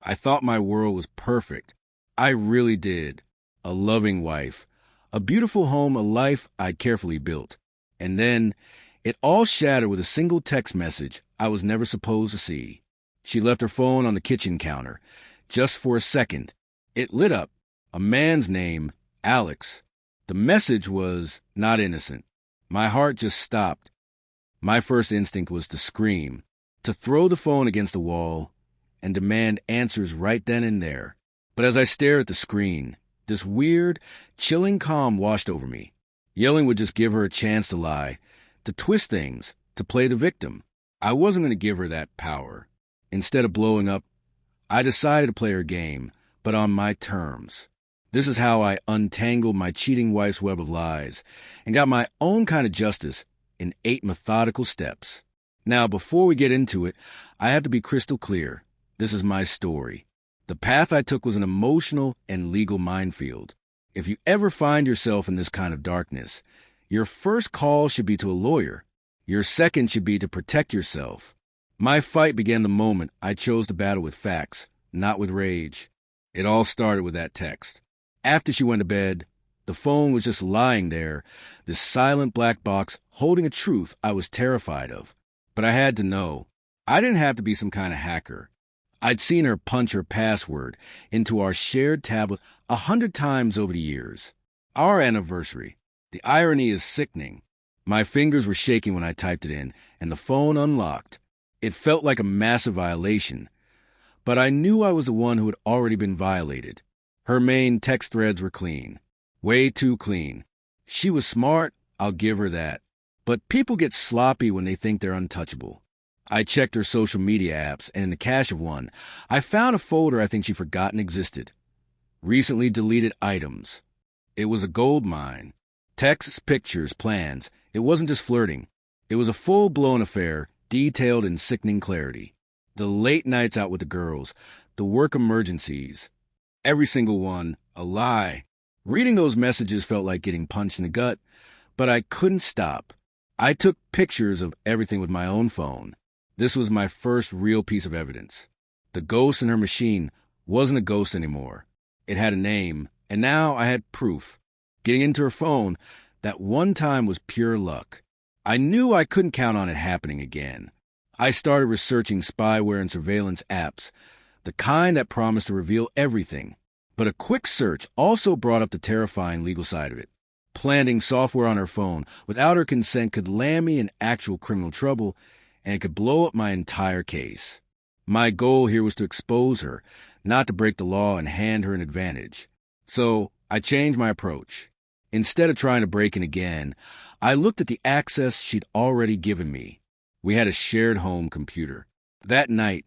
I thought my world was perfect. I really did. A loving wife, a beautiful home, a life I'd carefully built. And then it all shattered with a single text message I was never supposed to see. She left her phone on the kitchen counter. Just for a second, it lit up. A man's name, Alex. The message was not innocent. My heart just stopped. My first instinct was to scream, to throw the phone against the wall, and demand answers right then and there. But as I stared at the screen, this weird, chilling calm washed over me. Yelling would just give her a chance to lie, to twist things, to play the victim. I wasn't going to give her that power. Instead of blowing up, I decided to play her game, but on my terms. This is how I untangled my cheating wife's web of lies and got my own kind of justice in 8 methodical steps. Now, before we get into it, I have to be crystal clear. This is my story. The path I took was an emotional and legal minefield. If you ever find yourself in this kind of darkness, your first call should be to a lawyer. Your second should be to protect yourself. My fight began the moment I chose to battle with facts, not with rage. It all started with that text. After she went to bed, the phone was just lying there, this silent black box holding a truth I was terrified of. But I had to know. I didn't have to be some kind of hacker. I'd seen her punch her password into our shared tablet 100 times over the years. Our anniversary. The irony is sickening. My fingers were shaking when I typed it in, and the phone unlocked. It felt like a massive violation. But I knew I was the one who had already been violated. Her main text threads were clean. Way too clean. She was smart, I'll give her that. But people get sloppy when they think they're untouchable. I checked her social media apps, and in the cache of one, I found a folder I think she'd forgotten existed. Recently deleted items. It was a gold mine. Texts, pictures, plans. It wasn't just flirting. It was a full-blown affair, detailed in sickening clarity. The late nights out with the girls, the work emergencies. Every single one, a lie. Reading those messages felt like getting punched in the gut, but I couldn't stop. I took pictures of everything with my own phone. This was my first real piece of evidence. The ghost in her machine wasn't a ghost anymore. It had a name, and now I had proof. Getting into her phone, that one time was pure luck. I knew I couldn't count on it happening again. I started researching spyware and surveillance apps, the kind that promised to reveal everything. But a quick search also brought up the terrifying legal side of it. Planting software on her phone without her consent could land me in actual criminal trouble, and it could blow up my entire case. My goal here was to expose her, not to break the law and hand her an advantage. So I changed my approach. Instead of trying to break in again, I looked at the access she'd already given me. We had a shared home computer. That night,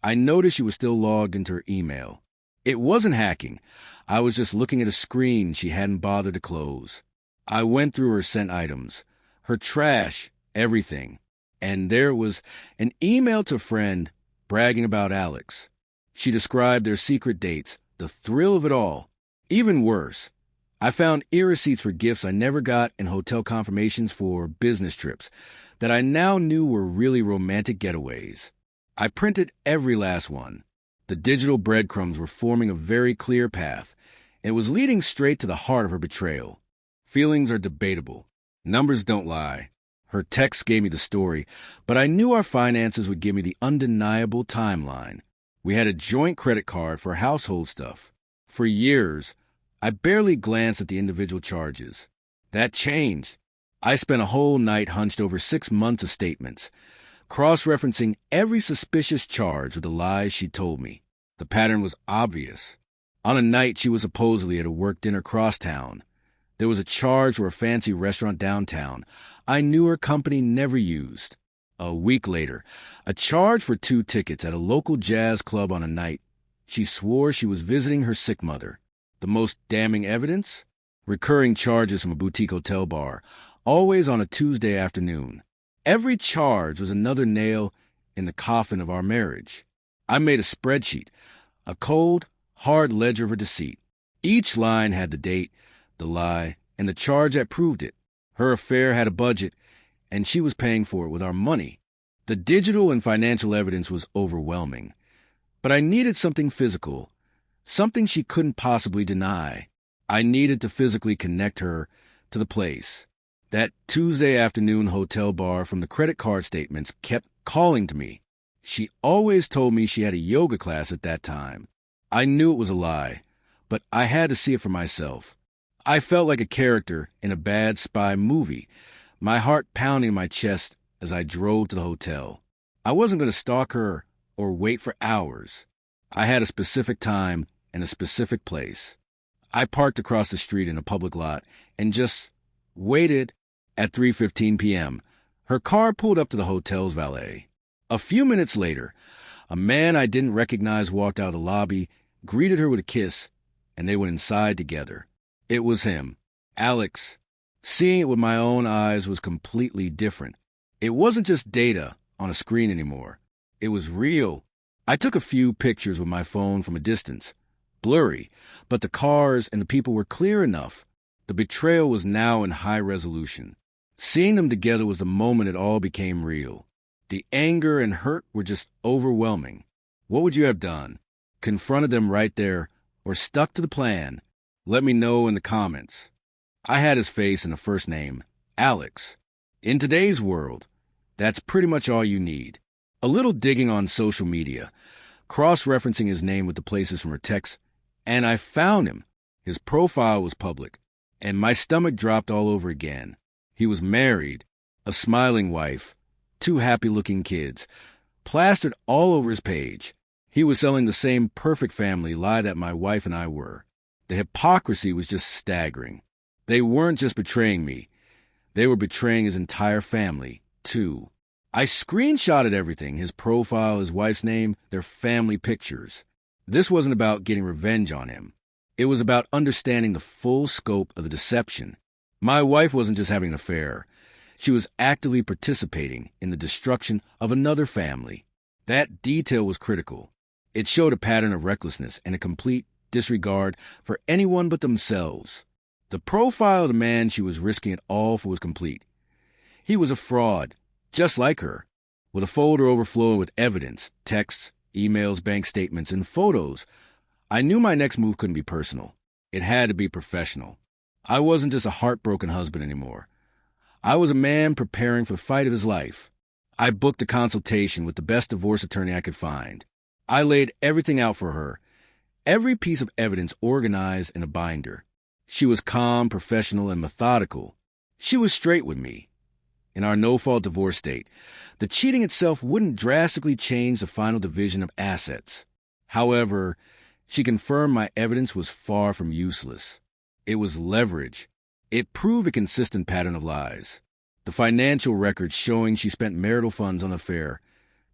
I noticed she was still logged into her email. It wasn't hacking. I was just looking at a screen she hadn't bothered to close. I went through her sent items, her trash, everything. And there was an email to a friend bragging about Alex. She described their secret dates, the thrill of it all. Even worse, I found e-receipts for gifts I never got and hotel confirmations for business trips that I now knew were really romantic getaways. I printed every last one. The digital breadcrumbs were forming a very clear path. It was leading straight to the heart of her betrayal. Feelings are debatable. Numbers don't lie. Her text gave me the story, but I knew our finances would give me the undeniable timeline. We had a joint credit card for household stuff. For years, I barely glanced at the individual charges. That changed. I spent a whole night hunched over 6 months of statements, cross-referencing every suspicious charge with the lies she told me. The pattern was obvious. On a night she was supposedly at a work dinner crosstown. There was a charge for a fancy restaurant downtown I knew her company never used. A week later, a charge for 2 tickets at a local jazz club on a night she swore she was visiting her sick mother. The most damning evidence? Recurring charges from a boutique hotel bar, always on a Tuesday afternoon. Every charge was another nail in the coffin of our marriage. I made a spreadsheet, a cold, hard ledger of her deceit. Each line had the date, the lie, and the charge that proved it. Her affair had a budget, and she was paying for it with our money. The digital and financial evidence was overwhelming. But I needed something physical, something she couldn't possibly deny. I needed to physically connect her to the place. That Tuesday afternoon hotel bar from the credit card statements kept calling to me. She always told me she had a yoga class at that time. I knew it was a lie, but I had to see it for myself. I felt like a character in a bad spy movie, my heart pounding in my chest as I drove to the hotel. I wasn't going to stalk her or wait for hours. I had a specific time and a specific place. I parked across the street in a public lot and just waited. At 3:15 p.m., her car pulled up to the hotel's valet. A few minutes later, a man I didn't recognize walked out of the lobby, greeted her with a kiss, and they went inside together. It was him, Alex. Seeing it with my own eyes was completely different. It wasn't just data on a screen anymore. It was real. I took a few pictures with my phone from a distance. Blurry, but the cars and the people were clear enough. The betrayal was now in high resolution. Seeing them together was the moment it all became real. The anger and hurt were just overwhelming. What would you have done? Confronted them right there, or stuck to the plan? Let me know in the comments. I had his face and a first name, Alex. In today's world, that's pretty much all you need. A little digging on social media, cross-referencing his name with the places from her texts, and I found him. His profile was public, and my stomach dropped all over again. He was married, a smiling wife, 2 happy-looking kids, plastered all over his page. He was selling the same perfect family lie that my wife and I were. The hypocrisy was just staggering. They weren't just betraying me. They were betraying his entire family, too. I screenshotted everything, his profile, his wife's name, their family pictures. This wasn't about getting revenge on him. It was about understanding the full scope of the deception. My wife wasn't just having an affair. She was actively participating in the destruction of another family. That detail was critical. It showed a pattern of recklessness and a complete disregard for anyone but themselves. The profile of the man she was risking it all for was complete. He was a fraud, just like her, with a folder overflowing with evidence, texts, emails, bank statements, and photos. I knew my next move couldn't be personal. It had to be professional. I wasn't just a heartbroken husband anymore. I was a man preparing for the fight of his life. I booked a consultation with the best divorce attorney I could find. I laid everything out for her, every piece of evidence organized in a binder. She was calm, professional, and methodical. She was straight with me. In our no-fault divorce state, the cheating itself wouldn't drastically change the final division of assets. However, she confirmed my evidence was far from useless. It was leverage. It proved a consistent pattern of lies. The financial records showing she spent marital funds on the affair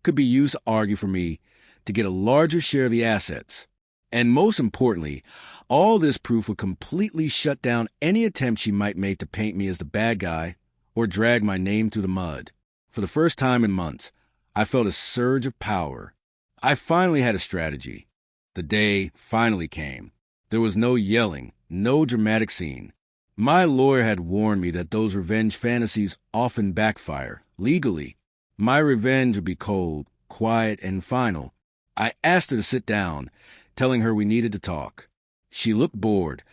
could be used to argue for me to get a larger share of the assets. And most importantly, all this proof would completely shut down any attempt she might make to paint me as the bad guy or drag my name through the mud. For the first time in months, I felt a surge of power. I finally had a strategy. The day finally came. There was no yelling, no dramatic scene. My lawyer had warned me that those revenge fantasies often backfire, legally. My revenge would be cold, quiet, and final. I asked her to sit down, telling her we needed to talk. She looked bored,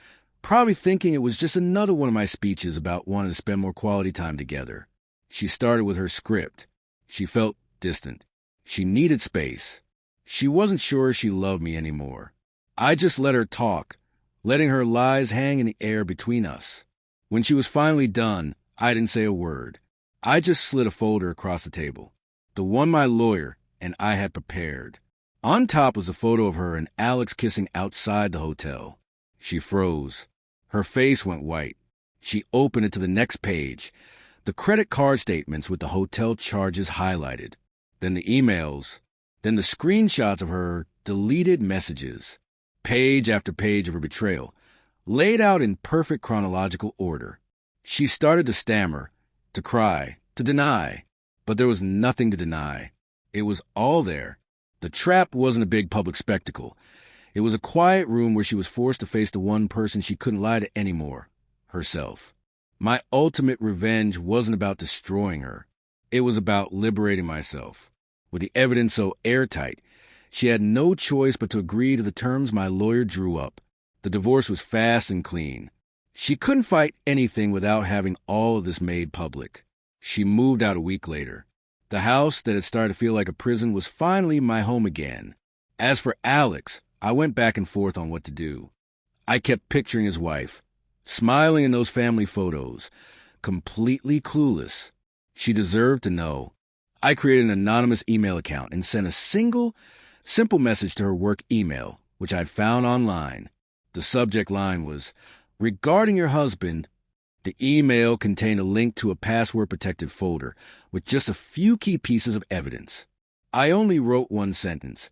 probably thinking it was just another one of my speeches about wanting to spend more quality time together. She started with her script. She felt distant. She needed space. She wasn't sure she loved me anymore. I just let her talk, letting her lies hang in the air between us. When she was finally done, I didn't say a word. I just slid a folder across the table, the one my lawyer and I had prepared. On top was a photo of her and Alex kissing outside the hotel. She froze. Her face went white. She opened it to the next page, the credit card statements with the hotel charges highlighted, then the emails, then the screenshots of her deleted messages. Page after page of her betrayal, laid out in perfect chronological order. She started to stammer, to cry, to deny, but there was nothing to deny. It was all there. The trap wasn't a big public spectacle. It was a quiet room where she was forced to face the one person she couldn't lie to anymore, herself. My ultimate revenge wasn't about destroying her. It was about liberating myself. With the evidence so airtight, She had no choice but to agree to the terms my lawyer drew up. The divorce was fast and clean. She couldn't fight anything without having all of this made public. She moved out a week later. The house that had started to feel like a prison was finally my home again. As for Alex, I went back and forth on what to do. I kept picturing his wife, smiling in those family photos, completely clueless. She deserved to know. I created an anonymous email account and sent a simple message to her work email, which I'd found online. The subject line was, "Regarding your husband." The email contained a link to a password-protected folder with just a few key pieces of evidence. I only wrote one sentence.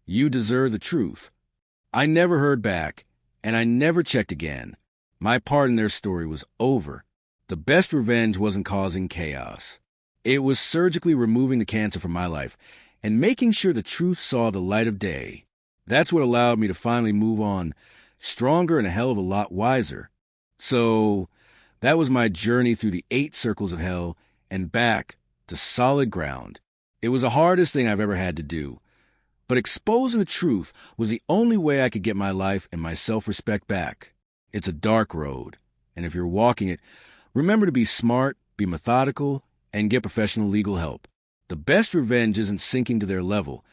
"You deserve the truth." I never heard back, and I never checked again. My part in their story was over. The best revenge wasn't causing chaos. It was surgically removing the cancer from my life and making sure the truth saw the light of day. That's what allowed me to finally move on, stronger and a hell of a lot wiser. So that was my journey through the 8 circles of hell and back to solid ground. It was the hardest thing I've ever had to do. But exposing the truth was the only way I could get my life and my self-respect back. It's a dark road, and if you're walking it, remember to be smart, be methodical, and get professional legal help. The best revenge isn't sinking to their level.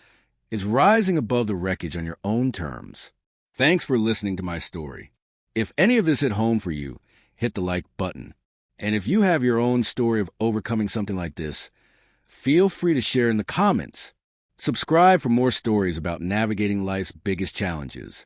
It's rising above the wreckage on your own terms. Thanks for listening to my story. If any of this hit home for you, hit the like button. And if you have your own story of overcoming something like this, feel free to share in the comments. Subscribe for more stories about navigating life's biggest challenges.